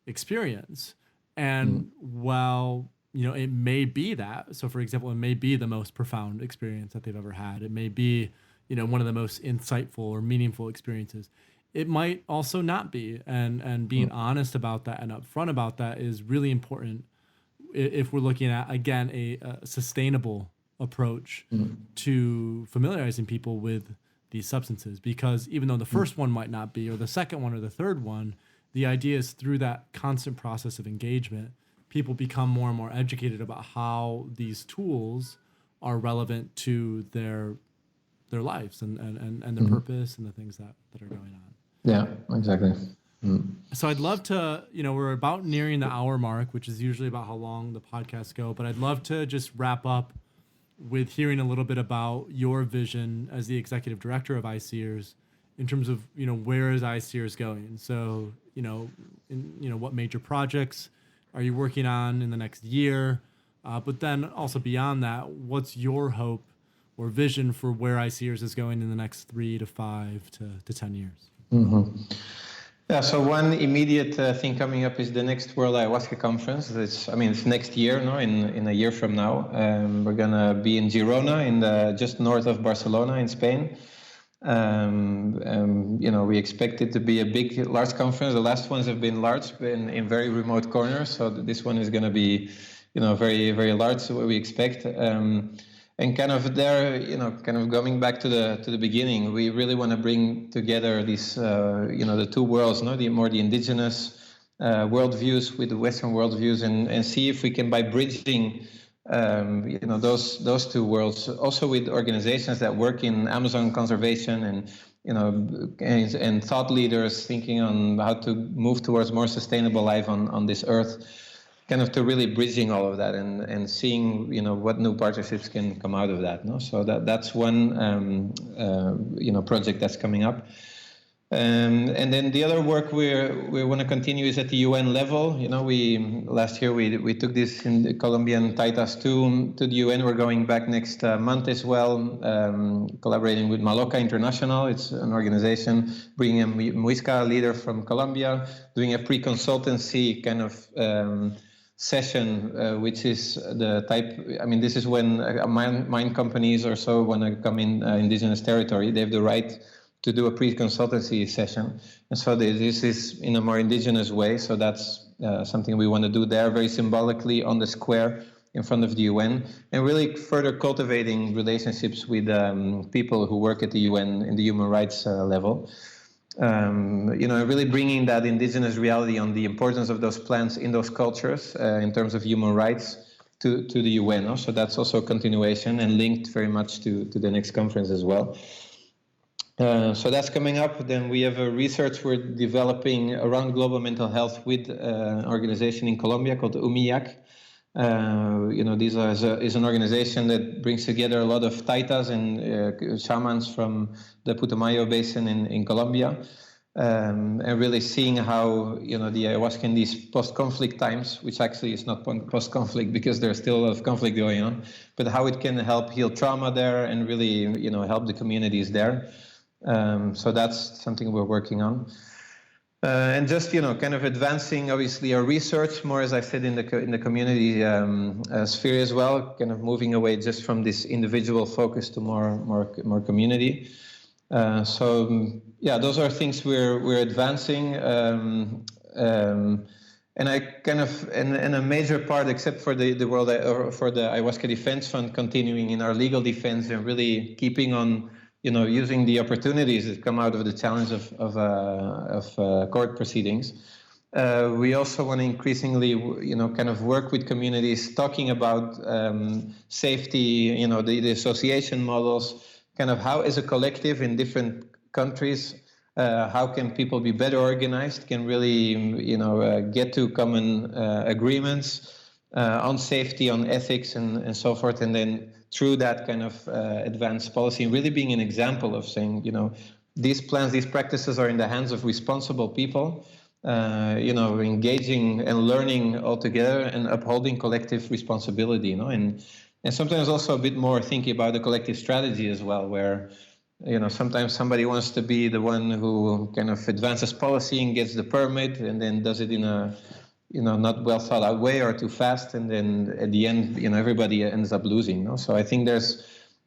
experience. And while, it may be that, so for example, it may be the most profound experience that they've ever had. It may be, one of the most insightful or meaningful experiences. It might also not be, and being honest about that and upfront about that is really important if we're looking at, again, a sustainable approach to familiarizing people with these substances. Because even though the first one might not be, or the second one or the third one, the idea is through that constant process of engagement, people become more and more educated about how these tools are relevant to their lives and their purpose and the things that are going on. Yeah, exactly. So I'd love to, we're about nearing the hour mark, which is usually about how long the podcasts go, but I'd love to just wrap up with hearing a little bit about your vision as the executive director of iSeers in terms of, where is iSeers going? So, what major projects are you working on in the next year? But then also beyond that, what's your hope or vision for where iSeers is going in the next 3 to 5 to 10 years? Yeah, so one immediate thing coming up is the next World Ayahuasca Conference. It's next year, in a year from now. We're going to be in Girona, just north of Barcelona in Spain. We expect it to be a large conference. The last ones have been large, in very remote corners. So this one is going to be, very, very large, so what we expect. And kind of there, kind of going back to the beginning, we really want to bring together these, the two worlds, the indigenous worldviews with the Western worldviews, and see if we can, by bridging those two worlds. Also with organizations that work in Amazon conservation and thought leaders thinking on how to move towards more sustainable life on this earth, kind of to really bridging all of that and seeing what new partnerships can come out of that. No, so that's one project that's coming up. And then the other work we want to continue is at the UN level. Last year we took this in the Colombian Taitas to the UN. We're going back next month as well, collaborating with Maloca International. It's an organization bringing a Muisca leader from Colombia, doing a pre-consultancy kind of session, which is the type. I mean, this is when mine companies or so want to come in indigenous territory. They have the right to do a pre-consultancy session. And so this is in a more indigenous way. So that's something we want to do there, very symbolically on the square in front of the UN, and really further cultivating relationships with people who work at the UN in the human rights level. Really bringing that indigenous reality on the importance of those plants in those cultures in terms of human rights to the UN. So that's also a continuation and linked very much to the next conference as well. So that's coming up. Then we have a research we're developing around global mental health with an organization in Colombia called UMIAC. This is an organization that brings together a lot of taitas and shamans from the Putumayo Basin in Colombia, and really seeing how the ayahuasca in these post-conflict times, which actually is not post-conflict because there's still a lot of conflict going on, but how it can help heal trauma there and really help the communities there. So that's something we're working on. And just kind of advancing obviously our research more, as I said, in the community sphere as well, kind of moving away just from this individual focus to more community. Those are things we're advancing. And I kind of and a major part, except for the world for the Ayahuasca Defense Fund, continuing in our legal defense and really keeping on using the opportunities that come out of the challenge of court proceedings. We also want to increasingly, kind of work with communities, talking about safety, the association models, kind of how as a collective in different countries, how can people be better organized, can really, get to common agreements on safety, on ethics, and so forth, and then through that kind of advanced policy, really being an example of saying, these plans, these practices are in the hands of responsible people, engaging and learning all together and upholding collective responsibility, and sometimes also a bit more thinking about the collective strategy as well, where, sometimes somebody wants to be the one who kind of advances policy and gets the permit and then does it in a not well thought out way or too fast, and then at the end, everybody ends up losing. So I think there's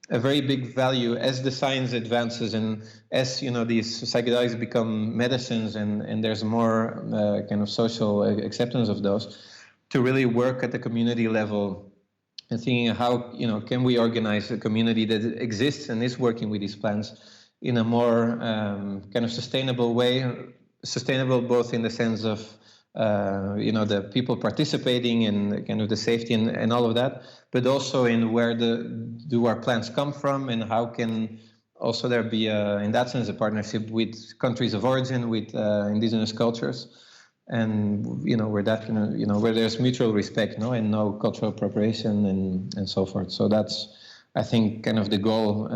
a very big value as the science advances and as these psychedelics become medicines and there's more kind of social acceptance of those, to really work at the community level and thinking how can we organize a community that exists and is working with these plants in a more kind of sustainable way, sustainable both in the sense of the people participating and kind of the safety and all of that, but also in where do our plants come from and how can also there be in that sense a partnership with countries of origin, with indigenous cultures, and where that where there's mutual respect, and no cultural appropriation and so forth. So that's, I think, kind of the goal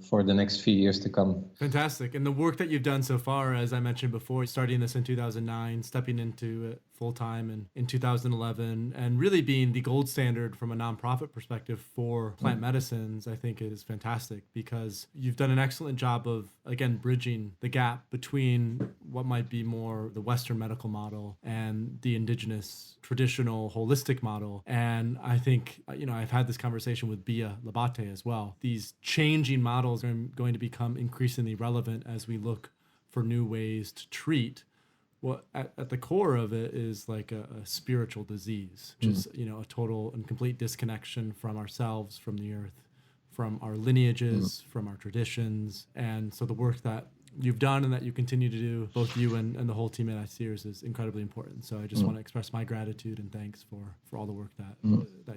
for the next few years to come. Fantastic. And the work that you've done so far, as I mentioned before, starting this in 2009, stepping into it full-time in 2011, and really being the gold standard from a nonprofit perspective for plant medicines, I think is fantastic, because you've done an excellent job of, again, bridging the gap between what might be more the Western medical model and the indigenous traditional holistic model. And I think, I've had this conversation with Bia Labate as well. These changing models are going to become increasingly relevant as we look for new ways to treat what at the core of it is like a spiritual disease, which is, a total and complete disconnection from ourselves, from the earth, from our lineages, from our traditions. And so the work that you've done and that you continue to do, both you and the whole team at Sears, is incredibly important. So I just want to express my gratitude and thanks for all the work that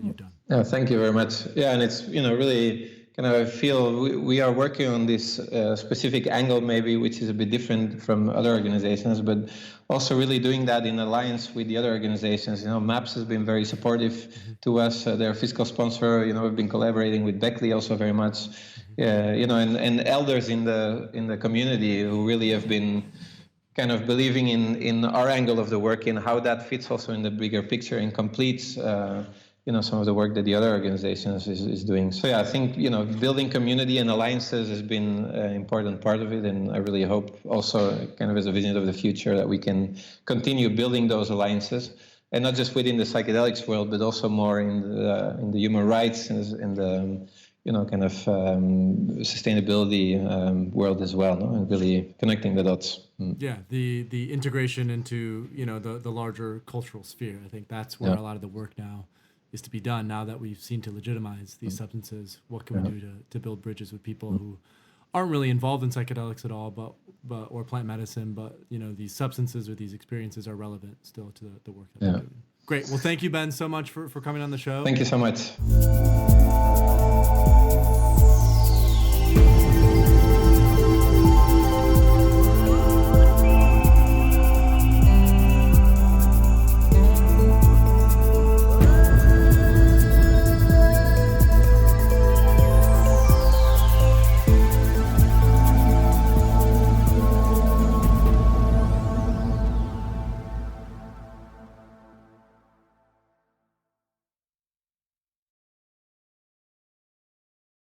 you've done. Yeah, thank you very much. Yeah, and it's, really kind of, I feel we are working on this specific angle maybe, which is a bit different from other organizations, but also really doing that in alliance with the other organizations. MAPS has been very supportive to us. They're a fiscal sponsor. We've been collaborating with Beckley also very much. And elders in the community who really have been kind of believing in our angle of the work and how that fits also in the bigger picture and completes some of the work that the other organizations is doing. So yeah, I think building community and alliances has been an important part of it, and I really hope also kind of as a vision of the future that we can continue building those alliances, and not just within the psychedelics world, but also more in the human rights and the kind of sustainability world as well, no? And really connecting the dots. Yeah, the integration into the larger cultural sphere. I think that's where a lot of the work now is to be done. Now that we've seen to legitimize these substances, what can we do to build bridges with people who aren't really involved in psychedelics at all, but or plant medicine, but these substances or these experiences are relevant still to the work that they're doing. Great. Well, thank you, Ben, so much for coming on the show. Thank you so much.